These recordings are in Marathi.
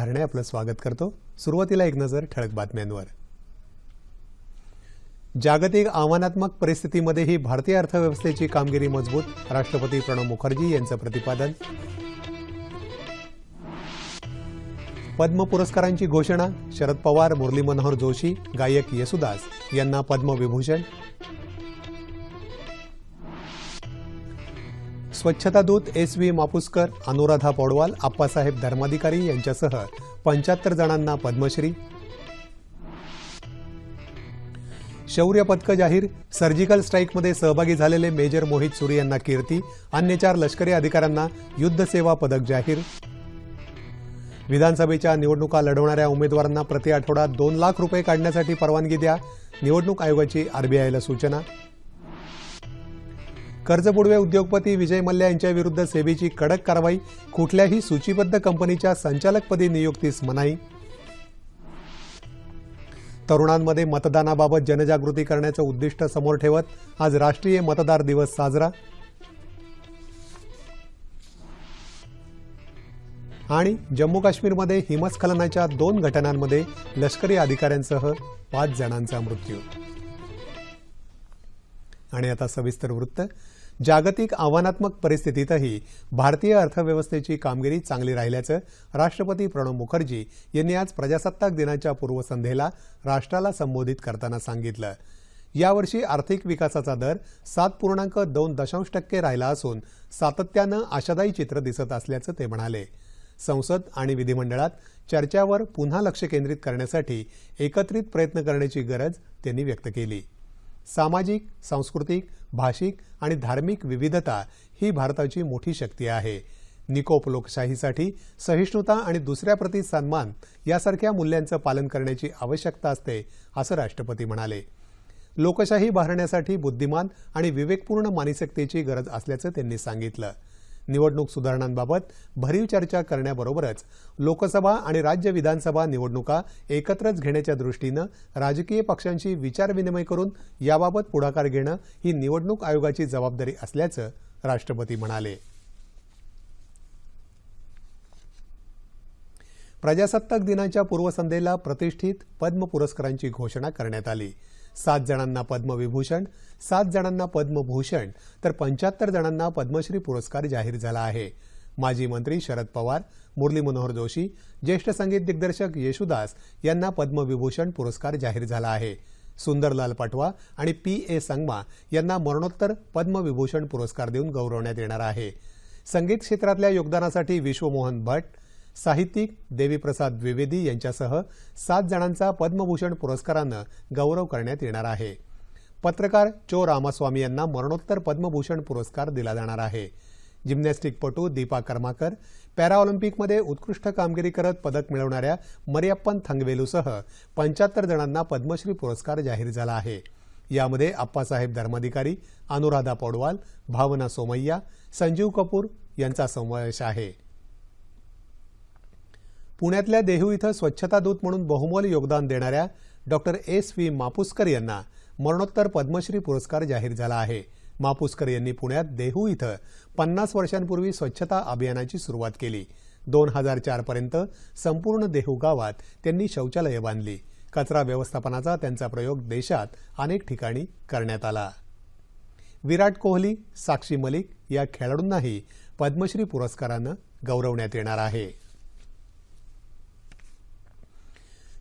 धारणे आपलं स्वागत करतो। सुरुवातीला एक नजर ठळक बातम्यांवर। जागतिक आव्हानात्मक परिस्थितीमध्येही भारतीय अर्थव्यवस्थेची कामगिरी मजबूत, राष्ट्रपती प्रणव मुखर्जी यांचं प्रतिपादन। पद्म पुरस्कारांची घोषणा, शरद पवार, मुरली मनोहर जोशी, गायक येसुदास यांना पद्मविभूषण। स्वच्छता दूत एस.व्ही. मापुसकर, अनुराधा पौडवाल, आप्पासाहेब धर्माधिकारी यांच्यासह 75 जणांना पद्मश्री। शौर्य पदक जाहीर, सर्जिकल स्ट्राईकमध्ये सहभागी झालेले मेजर मोहित सुरी यांना कीर्ती, अन्य 4 लष्करी अधिकाऱ्यांना युद्ध सेवा पदक जाहीर। विधानसभेच्या निवडणुका लढवणाऱ्या उमेदवारांना प्रति आठवडा 2 लाख रुपये काढण्यासाठी परवानगी द्या, निवडणूक आयोगाची आरबीआयला सूचना। कर्जबुडवे उद्योगपती विजय मल्ल्या यांच्याविरुद्ध सेबीची कडक कारवाई, कुठल्याही सूचीबद्ध कंपनीच्या संचालकपदी नियुक्तीस मनाई। तरुणांमध्ये मतदानाबाबत जनजागृती करण्याचं उद्दिष्ट समोर ठेवत आज राष्ट्रीय मतदार दिवस साजरा। आणि जम्मू काश्मीरमध्ये हिमस्खलनाच्या 2 घटनांमध्ये लष्करी अधिकाऱ्यांसह 5 जणांचा मृत्यू। आणि आता सविस्तर वृत्त। जागतिक आव्हानात्मक परिस्थितीतही भारतीय अर्थव्यवस्थेची कामगिरी चांगली राहिल्याचं राष्ट्रपती प्रणव मुखर्जी यांनी आज प्रजासत्ताक दिनाच्या पूर्वसंध्येला राष्ट्राला संबोधित करताना सांगितलं। यावर्षी आर्थिक विकासाचा दर 7.2% राहिला असून सातत्यानं आशादायी चित्र दिसत असल्याचं ते म्हणाले। संसद आणि विधिमंडळात चर्चावर पुन्हा लक्ष केंद्रित करण्यासाठी एकत्रित प्रयत्न करण्याची गरज त्यांनी व्यक्त केली। सामाजिक, सांस्कृतिक, भाषिक आणि धार्मिक विविधता ही भारताची मोठी शक्ती आहे। निकोप लोकशाहीसाठी सहिष्णुता आणि दुसऱ्याप्रती सन्मान यासारख्या मूल्यांचं पालन करण्याची आवश्यकता असते, असं राष्ट्रपती म्हणाले। लोकशाही बहरण्यासाठी बुद्धिमान आणि विवेकपूर्ण मानसिकतेची गरज असल्याचं त्यांनी सांगितलं। निवडणूक सुधारणांबाबत भरीव चर्चा करण्याबरोबरच लोकसभा आणि राज्य विधानसभा निवडणुका एकत्रच घेण्याच्या दृष्टीनं राजकीय पक्षांशी विचारविनिमय करून याबाबत पुढाकार घेणं ही निवडणूक आयोगाची जबाबदारी असल्याचं राष्ट्रपती म्हणाले। प्रजासत्ताक दिनाच्या पूर्वसंध्येला प्रतिष्ठित पद्म पुरस्कारांची घोषणा करण्यात आली। 7 जणांना पद्मविभूषण, 7 जणांना पद्मभूषण तर 75 जणांना पद्मश्री पुरस्कार जाहीर झाला आहे। माजी मंत्री शरद पवार, मुरली मनोहर जोशी, ज्येष्ठ संगीत दिग्दर्शक येसुदास यांना पद्मविभूषण पुरस्कार जाहीर झाला आहे। सुंदरलाल पटवा आणि P.A. संगमा यांना मरणोत्तर पद्मविभूषण पुरस्कार देऊन गौरवण्यात येणार आहे। संगीत क्षेत्रातल्या योगदानासाठी विश्वमोहन भट, साहित्यिक देवीप्रसाद द्विवेदी यांच्यासह 7 जणांचा पद्मभूषण पुरस्कारानं गौरव करण्यात येणार आहे। पत्रकार चो रामास्वामी यांना मरणोत्तर पद्मभूषण पुरस्कार दिला जाणार आहे। जिम्नॅस्टिकपटू दीपा कर्माकर, पॅराऑलिम्पिकमध्ये उत्कृष्ट कामगिरी करत पदक मिळवणाऱ्या मरियप्पन थंगवेलूसह 75 जणांना पद्मश्री पुरस्कार जाहीर झाला आहे। यामध्ये आप्पासाहेब धर्माधिकारी, अनुराधा पौडवाल, भावना सोमय्या, संजीव कपूर यांचा समावेश आहे। पुण्यातल्या देहू इथं स्वच्छता दूत म्हणून बहुमोल योगदान देणाऱ्या डॉक्टर एस.व्ही. मापुसकर यांना मरणोत्तर पद्मश्री पुरस्कार जाहीर झाला आहे। मापुसकर यांनी पुण्यात देहू इथं 50 वर्षांपूर्वी स्वच्छता अभियानाची सुरुवात केली। 2004 पर्यंत संपूर्ण देहू गावात त्यांनी शौचालये बांधली। कचरा व्यवस्थापनाचा त्यांचा प्रयोग देशात अनेक ठिकाणी करण्यात आला। विराट कोहली, साक्षी मलिक या खेळाडूंनाही पद्मश्री पुरस्कारानं गौरवण्यात येणार आहे।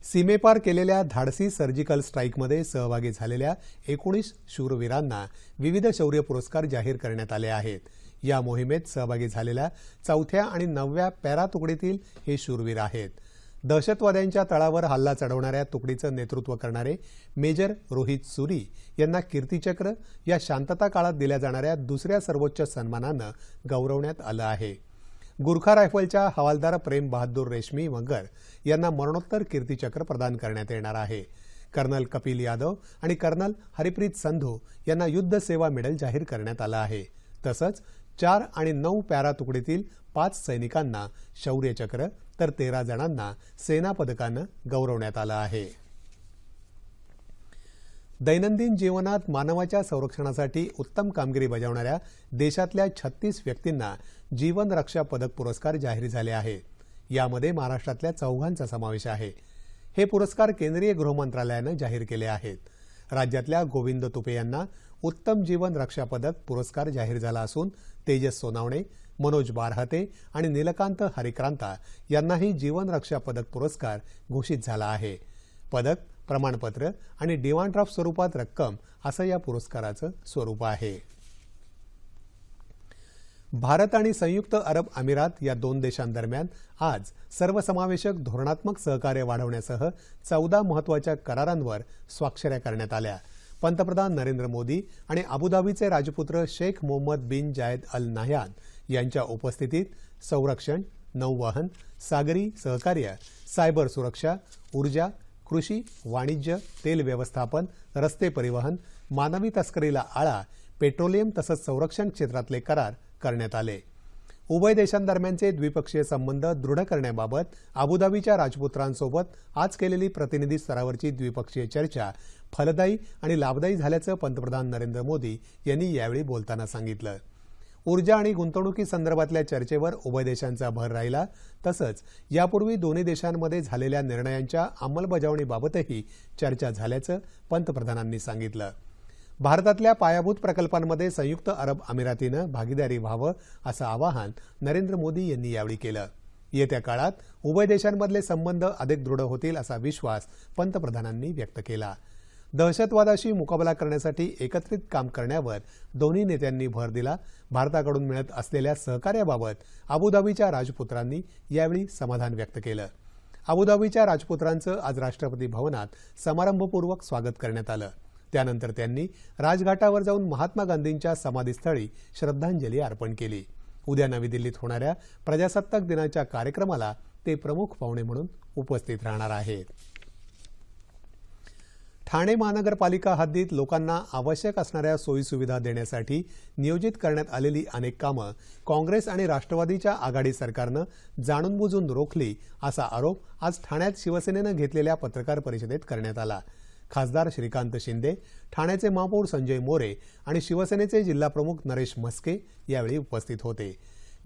सीमेपार केलेल्या धाडसी सर्जिकल स्ट्राईकमध्ये सहभागी झालेल्या 19 शूरवीरांना विविध शौर्य पुरस्कार जाहीर करण्यात आले आहेत। या मोहिमेत सहभागी झालेल्या 4थ्या आणि 9व्या पॅरा तुकडीतील हे शूरवीर आहेत। दहशतवाद्यांच्या तळावर हल्ला चढवणाऱ्या तुकडीचं नेतृत्व करणारे मेजर रोहित सुरी यांना कीर्तिचक्र या शांतता काळात दिल्या जाणाऱ्या दुसऱ्या सर्वोच्च सन्मानानं गौरवण्यात आलं आहे। गुरखा रायफलच्या हवालदार प्रेम बहादूर रेशमी मगर यांना मरणोत्तर कीर्तिचक्र प्रदान करण्यात येणार आहे। कर्नल कपिल यादव आणि कर्नल हरिप्रीत संधू यांना युद्ध सेवा मेडल जाहीर करण्यात आलं आहे। तसंच 4 आणि 9 पॅरा तुकडीतील 5 सैनिकांना शौर्यचक्र तर 13 जणांना सेना पदकानं गौरवण्यात आलं आहे। दैनंदिन जीवनात मानवाच्या संरक्षणासाठी उत्तम कामगिरी बजावणाऱ्या देशातल्या 36 व्यक्तींना जीवन रक्षा पदक पुरस्कार जाहीर झाले आहेत। यामध्ये महाराष्ट्रातल्या 4 समावेश आहे। हे पुरस्कार केंद्रीय गृह मंत्रालयाने जाहीर केले आहेत। राज्यातल्या गोविंद तुपे यांना उत्तम जीवन रक्षा पदक पुरस्कार जाहीर झाला असून तेजस सोनावणे, मनोज बारहते आणि नीलकांत हरिक्रांता यांनाही जीवन रक्षा पदक पुरस्कार घोषित झाला आहे। पदक, प्रमाणपत्र आणि डिमांड ड्राफ्ट स्वरूपात रक्कम असं या पुरस्काराचं स्वरूप आहे। भारत आणि संयुक्त अरब अमिरात या 2 देशांदरम्यान आज सर्वसमावेशक धोरणात्मक सहकार्य वाढवण्यासह 14 महत्त्वाच्या करारांवर स्वाक्षऱ्या करण्यात आल्या। पंतप्रधान नरेंद्र मोदी आणि अबुधाबीचे राजपुत्र शेख मोहम्मद बिन जायद अल नाह्यान यांच्या उपस्थितीत संरक्षण, नौवहन, सागरी सहकार्य, सायबर सुरक्षा, ऊर्जा, कृषी, वाणिज्य, तेल व्यवस्थापन, रस्ते परिवहन, मानवी तस्करीला आळा, पेट्रोलियम तसंच संरक्षण क्षेत्रातले करार करण्यात आले। उभय देशांदरम्यानचे द्विपक्षीय संबंध दृढ करण्याबाबत अबुधाबीच्या राजपुत्रांसोबत आज केलेली प्रतिनिधी स्तरावरची द्विपक्षीय चर्चा फलदायी आणि लाभदायी झाल्याचं पंतप्रधान नरेंद्र मोदी यांनी यावेळी बोलताना सांगितलं। ऊर्जा आणि गुंतवणुकीसंदर्भातल्या चर्चेवर उभय देशांचा भर राहिला। तसंच यापूर्वी दोन्ही देशांमध्ये झालेल्या निर्णयांच्या अंमलबजावणीबाबतही चर्चा झाल्याचं पंतप्रधानांनी सांगितलं। भारतातल्या पायाभूत प्रकल्पांमध्ये संयुक्त अरब अमिरातीनं भागीदारी व्हावं असं आवाहन नरेंद्र मोदी यांनी यावेळी केलं। येत्या काळात उभय देशांमधले संबंध अधिक दृढ होतील असा विश्वास पंतप्रधानांनी व्यक्त केला। दहशतवादाशी मुकाबला करण्यासाठी एकत्रित काम करण्यावर दोन्ही नेत्यांनी भर दिला। भारताकडून मिळत असलेल्या सहकार्याबाबत अबुधाबीच्या राजपुत्रांनी यावेळी समाधान व्यक्त केलं। अबुधाबीच्या राजपुत्रांचं आज राष्ट्रपती भवनात समारंभपूर्वक स्वागत करण्यात आलं। त्यानंतर त्यांनी राजघाटावर जाऊन महात्मा गांधींच्या समाधीस्थळी श्रद्धांजली अर्पण केली। उद्या नवी दिल्लीत होणाऱ्या प्रजासत्ताक दिनाच्या कार्यक्रमाला ते प्रमुख पाहुणे म्हणून उपस्थित राहणार आहेत। ठाणे महानगरपालिका हद्दीत लोकांना आवश्यक असणाऱ्या सोयीसुविधा देण्यासाठी नियोजित करण्यात आलेली अनेक कामं काँग्रेस आणि राष्ट्रवादीच्या आघाडी सरकारनं जाणून-बुजून रोखली असा आरोप आज ठाण्यात शिवसेनेनं घेतलेल्या पत्रकार परिषदेत करण्यात आला। खासदार श्रीकांत शिंदे, ठाण्याचे महापौर संजय मोरे आणि शिवसेनेचे जिल्हाप्रमुख नरेश म्हस्के यावेळी उपस्थित होते।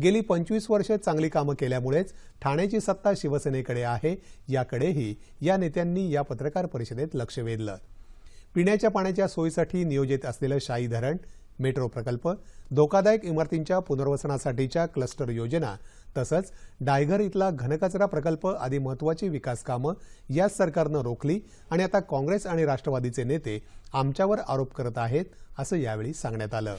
गेली 25 वर्षे चांगली कामं केल्यामुळेच ठाण्याची सत्ता शिवसेनेकडे आहे, याकडेही या नेत्यांनी या पत्रकार परिषदेत लक्ष वेधलं। पिण्याच्या पाण्याच्या सोयीसाठी नियोजित असलेलं शाई धरण, मेट्रो प्रकल्प, धोकादायक इमारतींच्या पुनर्वसनासाठीच्या क्लस्टर योजना तसंच डायघर इथला घनकचरा प्रकल्प आदी महत्त्वाची विकास कामं याच सरकारनं रोखली आणि आता काँग्रेस आणि राष्ट्रवादीचे नेते आमच्यावर आरोप करत आहेत असं यावेळी सांगण्यात आलं।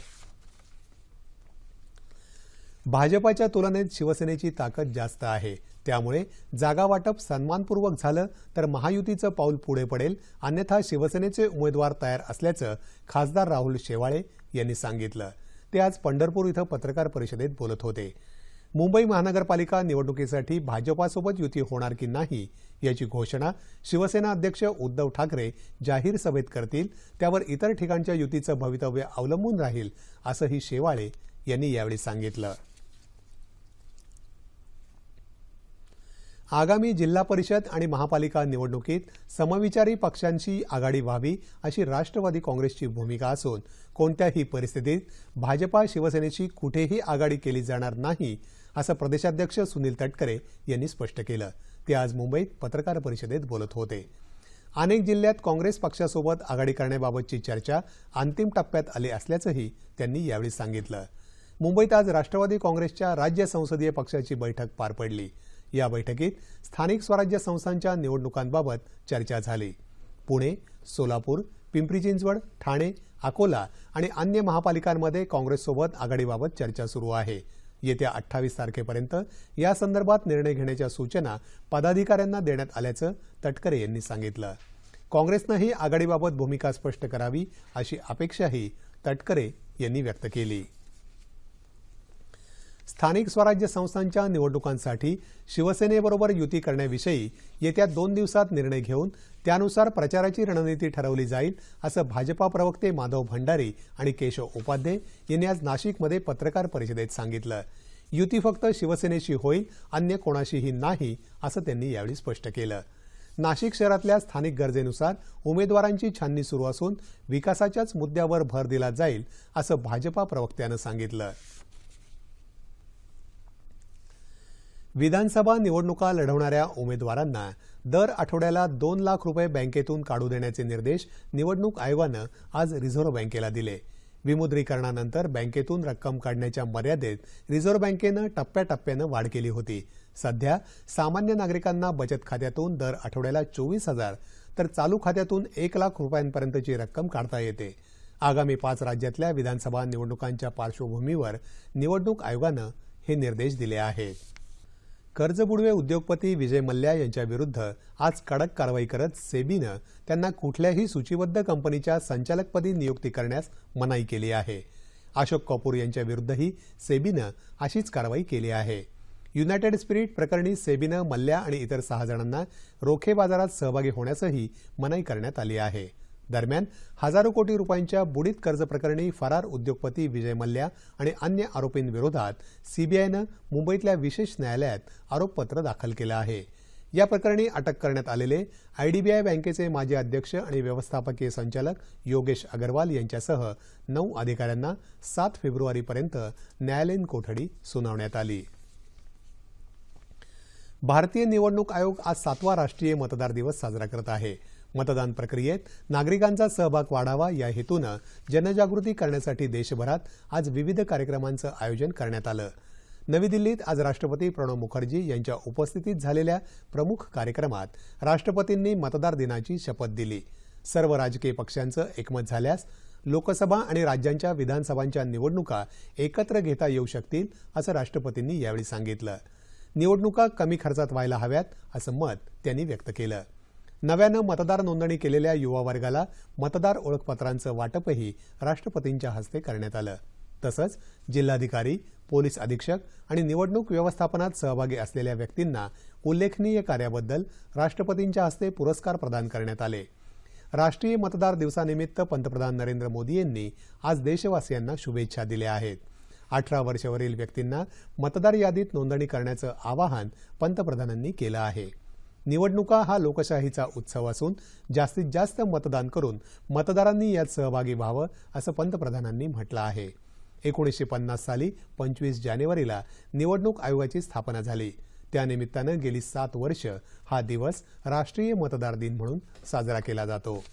भाजपाच्या तुलनेत शिवसेनेची ताकद जास्त आहे, त्यामुळे जागा वाटप सन्मानपूर्वक झालं तर महायुतीचं पाऊल पुढे पडेल, अन्यथा शिवसेनेचे उमेदवार तयार असल्याचं खासदार राहुल शेवाळे यांनी सांगितलं। ते आज पंढरपूर इथं पत्रकार परिषदेत बोलत होते। मुंबई महानगरपालिका निवडणुकीसाठी भाजपासोबत युती होणार की नाही याची घोषणा शिवसेना अध्यक्ष उद्धव ठाकरे जाहीर सभेत करतील, त्यावर इतर ठिकाणच्या युतीचं भवितव्य अवलंबून राहील असंही शेवाळे यांनी यावेळी सांगितलं। आगामी जिल्हा परिषद आणि महापालिका निवडणुकीत समविचारी पक्षांशी आघाडी व्हावी अशी राष्ट्रवादी काँग्रेसची भूमिका असून कोणत्याही परिस्थितीत भाजपा शिवसेनेची कुठेही आघाडी केली जाणार नाही असं प्रदेशाध्यक्ष सुनील तटकरे यांनी स्पष्ट केलं। ते आज मुंबईत पत्रकार परिषदेत बोलत होते। अनेक जिल्ह्यात काँग्रेस पक्षासोबत आघाडी करण्याबाबतची चर्चा अंतिम टप्प्यात आली असल्याचंही त्यांनी यावेळी सांगितलं। मुंबईत आज राष्ट्रवादी काँग्रेसच्या राज्य संसदीय पक्षाची बैठक पार पडली। या बैठकीत स्थानिक स्वराज्य संस्थांच्या निवडणुकांबाबत चर्चा झाली। पुणे, सोलापूर, पिंपरी चिंचवड, ठाणे, अकोला आणि अन्य महापालिकांमध्ये काँग्रेससोबत आघाडीबाबत चर्चा सुरू आहे। येत्या 28 तारखेपर्यंत या संदर्भात निर्णय घेण्याच्या सूचना पदाधिकाऱ्यांना देण्यात आल्याचं तटकरे यांनी सांगितलं। काँग्रेसनंही आघाडीबाबत भूमिका स्पष्ट करावी अशी अपेक्षाही तटकरे यांनी व्यक्त केली। स्थानिक स्वराज्य संस्थांच्या निवडणुकांसाठी शिवसेनेबरोबर युती करण्याविषयी येत्या 2 दिवसात निर्णय घेऊन त्यानुसार प्रचाराची रणनीती ठरवली जाईल असं भाजपा प्रवक्ते माधव भंडारी आणि केशव उपाध्ये यांनी आज नाशिकमध्ये पत्रकार परिषदेत सांगितलं। युती फक्त शिवसेनेशी होईल, अन्य कोणाशीही नाही असं त्यांनी यावेळी स्पष्ट केलं। नाशिक शहरातल्या स्थानिक गरजेनुसार उमेदवारांची छाननी सुरू असून विकासाच्याच मुद्द्यावर भर दिला जाईल असं भाजपा प्रवक्त्यानं सांगितलं। विधानसभा निवडणुका लढवणाऱ्या उमेदवारांना दर आठवड्याला 2 लाख रुपये बँकेतून काढू देण्याचे निर्देश निवडणूक आयोगानं आज रिझर्व्ह बँकेला दिले। विमुद्रीकरणानंतर बँकेतून रक्कम काढण्याच्या मर्यादेत रिझर्व्ह बँकेनं टप्प्याटप्प्यानं वाढ केली होती। सध्या सामान्य नागरिकांना बचत खात्यातून दर आठवड्याला 24,000 तर चालू खात्यातून 1 लाख रुपयांपर्यंतची रक्कम काढता येते। आगामी 5 राज्यातल्या विधानसभा निवडणुकांच्या पार्श्वभूमीवर निवडणूक आयोगानं हे निर्देश दिले आहेत। कर्जबुडवे उद्योगपती विजय मल्ल्या यांच्या विरुद्ध आज कडक कारवाई करत सेबीनं त्यांना कुठल्याही सूचीबद्ध कंपनीच्या संचालकपदी नियुक्ती करण्यास मनाई केली आहे। अशोक कपूर यांच्या विरुद्धही सेबीनं अशीच कारवाई केली आहे। युनायटेड स्पिरिट प्रकरणी सेबीनं मल्ल्या आणि इतर 6 जणांना रोखे बाजारात सहभागी होण्यासही मनाई करण्यात आली आहे। दरम्यान हजारो कोटी रुपयांच्या बुडीत कर्ज प्रकरणी फरार उद्योगपती विजय मल्ल्या आणि अन्य आरोपींविरोधात सीबीआयनं मुंबईतल्या विशेष न्यायालयात आरोपपत्र दाखल केलं आहे। या प्रकरणी अटक करण्यात आलेले आयडीबीआय बँकेचे माजी अध्यक्ष आणि व्यवस्थापकीय संचालक योगेश अग्रवाल यांच्यासह 9 अधिकाऱ्यांना 7 फेब्रुवारीपर्यंत न्यायालयीन कोठडी सुनावण्यात आली। भारतीय निवडणूक आयोग आज 7वा राष्ट्रीय मतदार दिवस साजरा करत आहे। मतदान प्रक्रियेत नागरिकांचा सहभाग वाढावा या हेतूनं जनजागृती करण्यासाठी देशभरात आज विविध कार्यक्रमांचं आयोजन करण्यात आलं। नवी दिल्लीत आज राष्ट्रपती प्रणव मुखर्जी यांच्या उपस्थितीत झालेल्या प्रमुख कार्यक्रमात राष्ट्रपतींनी मतदार दिनाची शपथ दिली। सर्व राजकीय पक्षांचं एकमत झाल्यास लोकसभा आणि राज्यांच्या विधानसभांच्या निवडणुका एकत्र घेता येऊ शकतील असं राष्ट्रपतींनी यावेळी सांगितलं। निवडणुका कमी खर्चात व्हायला हव्यात असं मत त्यांनी व्यक्त केलं। नव्यानं मतदार नोंदणी केलेल्या युवा वर्गाला मतदार ओळखपत्रांचं वाटपही राष्ट्रपतींच्या हस्ते करण्यात आलं। तसंच जिल्हाधिकारी, पोलीस अधीक्षक आणि निवडणूक व्यवस्थापनात सहभागी असलेल्या व्यक्तींना उल्लेखनीय कार्याबद्दल राष्ट्रपतींच्या हस्ते पुरस्कार प्रदान करण्यात आले। राष्ट्रीय मतदार दिवसानिमित्त पंतप्रधान नरेंद्र मोदी यांनी आज देशवासियांना शुभेच्छा दिल्या आहेत। 18 वर्षावरील व्यक्तींना मतदार यादीत नोंदणी करण्याचं आवाहन पंतप्रधानांनी केलं आहे। निवडणुका हा लोकशाहीचा उत्सव असून जास्तीत जास्त मतदान करून मतदारांनी यात सहभागी व्हावं असं पंतप्रधानांनी म्हटलं आहे। 1950 साली 25 जानेवारीला निवडणूक आयोगाची स्थापना झाली। त्यानिमित्तानं गेली 7 वर्ष हा दिवस राष्ट्रीय मतदार दिन म्हणून साजरा केला जातो।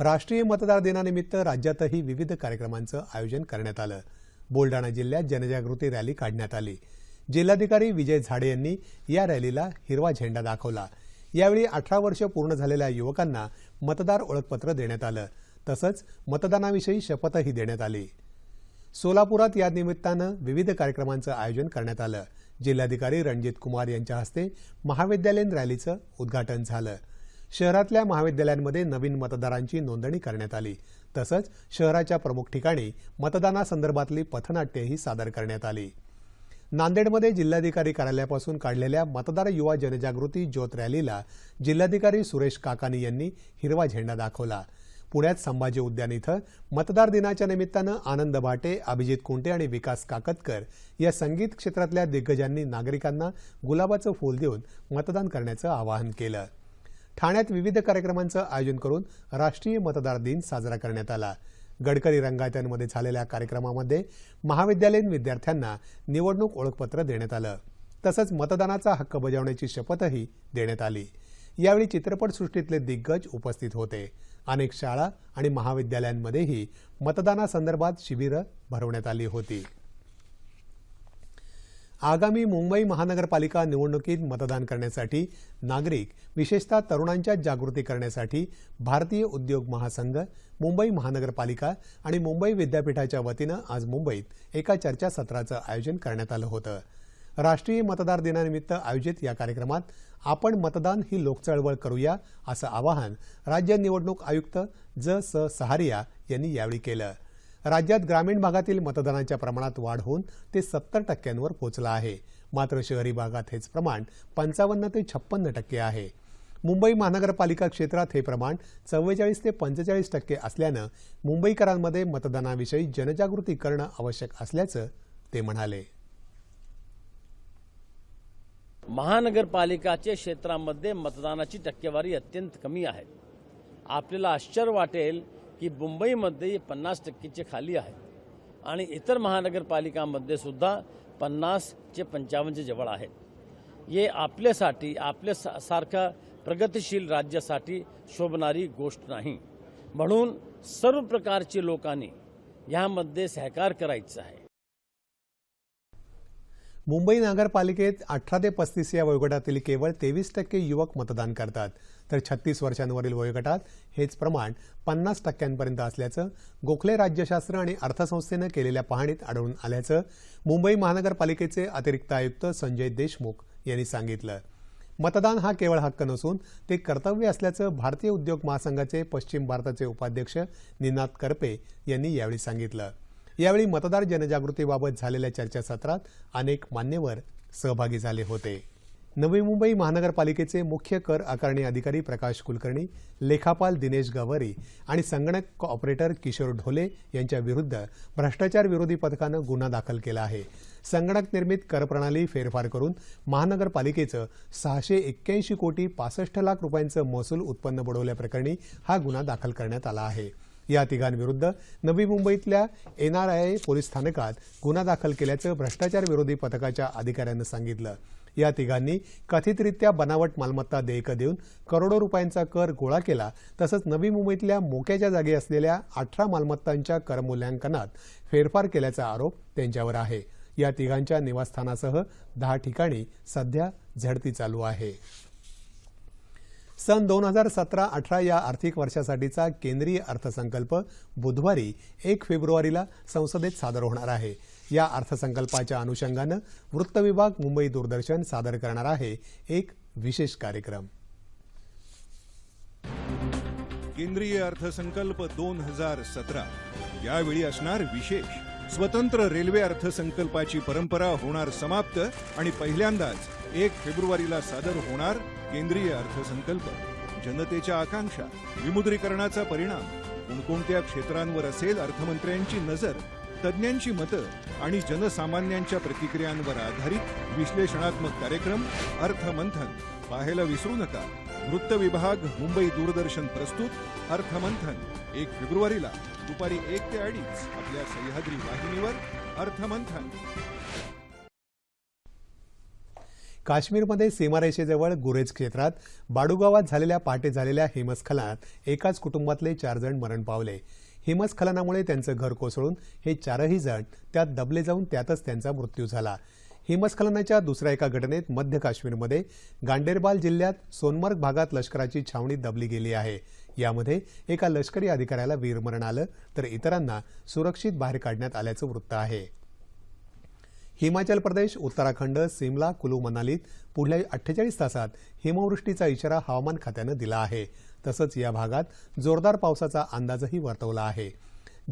राष्ट्रीय मतदार दिनानिमित्त राज्यातही विविध कार्यक्रमांचं आयोजन करण्यात आलं। बुलडाणा जिल्ह्यात जनजागृती रॅली काढण्यात आली। जिल्हाधिकारी विजय झाडे यांनी या रॅलीला हिरवा झेंडा दाखवला। यावेळी 18 वर्ष पूर्ण झालेल्या युवकांना मतदार ओळखपत्र देण्यात आलं। तसंच मतदानाविषयी शपथही देण्यात आली। सोलापुरात या निमित्तानं विविध कार्यक्रमांचं आयोजन करण्यात आलं। जिल्हाधिकारी रणजित कुमार यांच्या हस्ते महाविद्यालयीन रॅलीचं उद्घाटन झालं। शहरातल्या महाविद्यालयांमध्ये नवीन मतदारांची नोंदणी करण्यात आली। तसंच शहराच्या प्रमुख ठिकाणी मतदानासंदर्भातली पथनाट्यही सादर करण्यात आली। नांदेडमध्ये जिल्हाधिकारी कार्यालयापासून काढलेल्या मतदार युवा जनजागृती ज्योत रॅलीला जिल्हाधिकारी सुरेश काकानी यांनी हिरवा झेंडा दाखवला। पुण्यात संभाजी उद्यान इथं मतदार दिनाच्या निमित्तानं आनंद भाटे, अभिजित कुंटे आणि विकास काकतकर या संगीत क्षेत्रातल्या दिग्गजांनी नागरिकांना गुलाबाचं फूल देऊन मतदान करण्याचं आवाहन केलं। ठाण्यात विविध कार्यक्रमांचं आयोजन करून राष्ट्रीय मतदार दिन साजरा करण्यात आला। गडकरी रंगायतमध्ये झालेल्या कार्यक्रमामध्ये महाविद्यालयीन विद्यार्थ्यांना निवडणूक ओळखपत्र देण्यात आलं। तसंच मतदानाचा हक्क बजावण्याची शपथही देण्यात आली। यावेळी चित्रपटसृष्टीतले दिग्गज उपस्थित होते। अनेक शाळा आणि महाविद्यालयांमध्येही मतदानासंदर्भात शिबिरं भरवण्यात आली होती। आगामी मुंबई महानगरपालिका निवडणुकीत मतदान करण्यासाठी नागरिक, विशेषतः तरुणांच्या जागृती करण्यासाठी भारतीय उद्योग महासंघ, मुंबई महानगरपालिका आणि मुंबई विद्यापीठाच्या वतीनं आज मुंबईत एका चर्चासत्राचं आयोजन करण्यात आलं होतं। राष्ट्रीय मतदार दिनानिमित्त आयोजित या कार्यक्रमात आपण मतदान ही लोकचळवळ करूया असं आवाहन राज्य निवडणूक आयुक्त ज. स. सहारिया यांनी यावेळी केलं। राज्यात ग्रामीण भागातील मतदानाच्या प्रमाणात वाढ होऊन ते 70% पोहोचलं आहे। मात्र शहरी भागात हेच प्रमाण 55 ते 56% आहे। मुंबई महानगरपालिका क्षेत्रात हे प्रमाण 44 ते 45% असल्यानं मुंबईकरांमध्ये मतदानाविषयी जनजागृती करणं आवश्यक असल्याचं ते म्हणाले। महानगरपालिकाच्या क्षेत्रामध्ये मतदानाची टक्केवारी अत्यंत कमी आहे। आपल्याला आश्चर्य वाटेल की मुंबईमध्ये 50%च्या खाली आहे आणि इतर महानगरपालिकांमध्ये सुद्धा 50 ते 55 जवळ आहेत. हे आपल्यासाठी सारखा प्रगतिशील राज्यासाठी शोभणारी गोष्ट नाही. म्हणून सर्व प्रकारचे लोकांनी यामध्ये सहकार करायचं आहे. मुंबई नगरपालिकेत 18 ते 35 या वयोगटातील केवळ 23% युवक मतदान करतात, तर 36 वर्षांवरील वयोगटात हेच प्रमाण 50% असल्याचं गोखले राज्यशास्त्र आणि अर्थसंस्थेनं केलेल्या पाहणीत आढळून आल्याचं मुंबई महानगरपालिकेचे अतिरिक्त आयुक्त संजय देशमुख यांनी सांगितलं. मतदान हा केवळ हक्क नसून ते कर्तव्य असल्याचं भारतीय उद्योग महासंघाचे पश्चिम भारताचे उपाध्यक्ष निनाद करपे यांनी यावेळी सांगितलं. यावेळी मतदार जनजागृतीबाबत झालेल्या चर्चासत्रात अनेक मान्यवर सहभागी झाले होते. नवी मुंबई महानगरपालिकेचे मुख्य कर आकारणी अधिकारी प्रकाश कुलकर्णी, लेखापाल दिनेश गवारी आणि संगणक ऑपरेटर किशोर ढोले यांच्या विरुद्ध भ्रष्टाचार विरोधी पथकानं गुन्हा दाखल केला आहे. संगणक निर्मित कर प्रणाली फेरफार करून महानगरपालिकेचं 681 कोटी 65 लाख रुपयांचं महसूल उत्पन्न बुडवल्याप्रकरणी हा गुन्हा दाखल करण्यात आला आहे. या तिघांविरुद्ध नवी मुंबईतल्या NRIA पोलीस स्थानकात गुन्हा दाखल केल्याचं भ्रष्टाचार विरोधी पथकाच्या अधिकाऱ्यानं सांगितलं. या तिघांनी कथितरित्या बनावट मालमत्ता देयकं देऊन करोडो रुपयांचा कर गोळा केला. तसंच नवी मुंबईतल्या मोक्याच्या जागी असलेल्या 18 मालमत्तांच्या करमूल्यांकनात फेरफार केल्याचा आरोप त्यांच्यावर आहे. या तिघांच्या निवासस्थानासह 10 ठिकाणी सध्या झडती चालू आहे. सन 2017-18 या आर्थिक वर्षासाठीचा केंद्रीय अर्थसंकल्प बुधवारी 1 फेब्रुवारीला संसदेत सादर होणार आहे. या अर्थसंकल्पाच्या अनुषंगानं वृत्त विभाग मुंबई दूरदर्शन सादर करणार आहे एक विशेष कार्यक्रम. केंद्रीय अर्थसंकल्प 2017 यावेळी असणार विशेष. स्वतंत्र रेल्वे अर्थसंकल्पाची परंपरा होणार समाप्त आणि पहिल्यांदाच 1 फेब्रुवारीला सादर होणार केंद्रीय अर्थसंकल्प. जनतेच्या आकांक्षा, विमुद्रीकरणाचा परिणाम, कोणकोणत्या क्षेत्रांवर असेल अर्थमंत्र्यांची नजर, तज्ज्ञांची मतं आणि जनसामान्यांच्या प्रतिक्रियांवर आधारित विश्लेषणात्मक कार्यक्रम अर्थमंथन पाहायला विसरू नका. वृत्त विभाग मुंबई दूरदर्शन प्रस्तुत अर्थमंथन 1 फेब्रुवारीला दुपारी 1 ते 2:30 आपल्या सह्याद्री वाहिनीवर अर्थमंथन. काश्मीरमध्ये सीमारेषेजवळ गुरेज क्षेत्रात बाडूगावात पहाटे झालेल्या हिमस्खलनात एकाच कुटुंबातले 4 जण मरण पावले. हिमस्खलनामुळे त्यांचं घर कोसळून हे 4ही जण त्यात दबले जाऊन त्यातच त्यांचा मृत्यू झाला. हिमस्खलनाच्या दुसऱ्या एका घटनेत मध्य काश्मीरमध्ये गांडेरबाल जिल्ह्यात सोनमर्ग भागात लष्कराची छावणी दबली गेली आहे. यामध्ये एका लष्करी अधिकाऱ्याला वीरमरण आलं तर इतरांना सुरक्षित बाहेर काढण्यात आल्याचं वृत्त आहे. हिमाचल प्रदेश, उत्तराखंड, सिमला, कुलू मनालीत पुढल्या 48 तासात हिमवृष्टीचा इशारा हवामान खात्यानं दिला आहे. तसंच या भागात जोरदार पावसाचा अंदाजही वर्तवला आहे.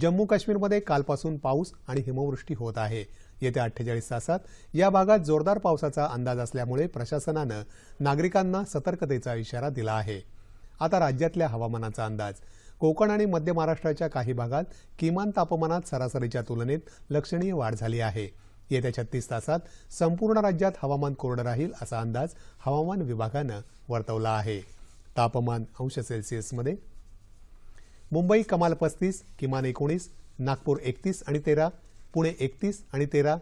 जम्मू काश्मीरमध्ये कालपासून पाऊस आणि हिमवृष्टी होत आहे. येत्या 48 तासात या भागात जोरदार पावसाचा अंदाज असल्यामुळे प्रशासनानं नागरिकांना सतर्कतेचा इशारा दिला आहे. आता राज्यातल्या हवामानाचा अंदाज. कोकण आणि मध्य महाराष्ट्राच्या काही भागात किमान तापमानात सरासरीच्या तुलनेत लक्षणीय वाढ झाली आहे. येत्या 36 तासात संपूर्ण राज्यात हवामान कोरडं राहील असा अंदाज हवामान विभागानं वर्तवला आहे. तापमान अंश सेल्सिअसमध्ये मुंबई कमाल 35, किमान 19, नागपूर 31 आणि 13, पुणे 31 आणि 13,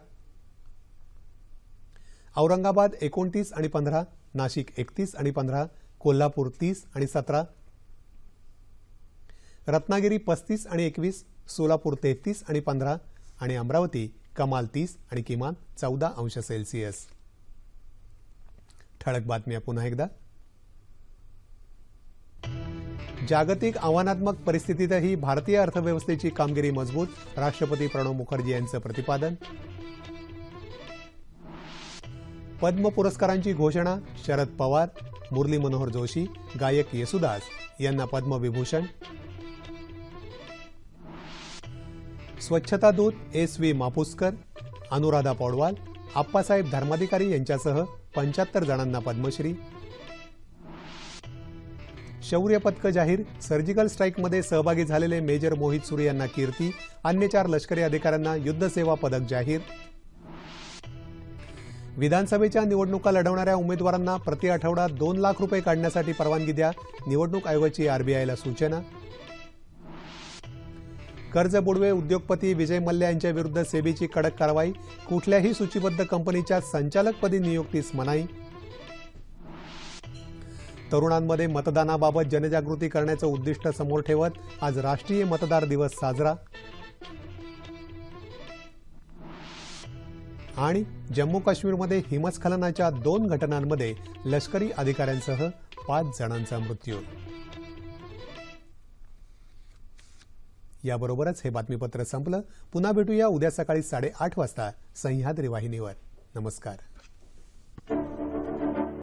औरंगाबाद 29 आणि 15, नाशिक 31 आणि 15, कोल्हापूर 30 आणि 17, रत्नागिरी 35 आणि 21, सोलापूर 33 आणि 15 आणि अमरावती कमाल 30 आणि किमान 14 अंश सेल्सिअस. ठळक बातम्या पुन्हा एकदा. जागतिक आव्हानात्मक परिस्थितीतही भारतीय अर्थव्यवस्थेची कामगिरी मजबूत, राष्ट्रपती प्रणव मुखर्जी यांचं प्रतिपादन. पद्म पुरस्कारांची घोषणा. शरद पवार, मुरली मनोहर जोशी, गायक येसुदास यांना पद्मविभूषण. स्वच्छता दूत SV मापुसकर, अनुराधा पौडवाल, आप्पासाहेब धर्माधिकारी यांच्यासह 75 जणांना पद्मश्री. शौर्य पदक जाहीर. सर्जिकल स्ट्राईकमध्ये सहभागी झालेले मेजर मोहित सुरी यांना कीर्ती, अन्य 4 लष्करी अधिकाऱ्यांना युद्ध सेवा पदक जाहीर. विधानसभेच्या निवडणुका लढवणाऱ्या उमेदवारांना प्रति आठवडा 2 लाख रुपये काढण्यासाठी परवानगी द्या, निवडणूक आयोगाची RBIला सूचना. कर्ज बुडवे उद्योगपती विजय मल्ल्या यांच्या विरुद्ध सेबीची कडक कारवाई, कुठल्याही सूचीबद्ध कंपनीच्या संचालकपदी नियुक्तीस मनाई. तरुणांमध्ये मतदानाबाबत जनजागृती करण्याचं उद्दिष्ट समोर ठेवत आज राष्ट्रीय मतदार दिवस साजरा. आणि जम्मू काश्मीरमध्ये हिमस्खलनाच्या 2 घटनांमध्ये लष्करी अधिकाऱ्यांसह 5 जणांचा मृत्यू. याबरोबरच हे बातमीपत्र संपलं. पुन्हा भेटूया उद्या सकाळी 8:30 वाजता सह्याद्री वाहिनीवर. नमस्कार.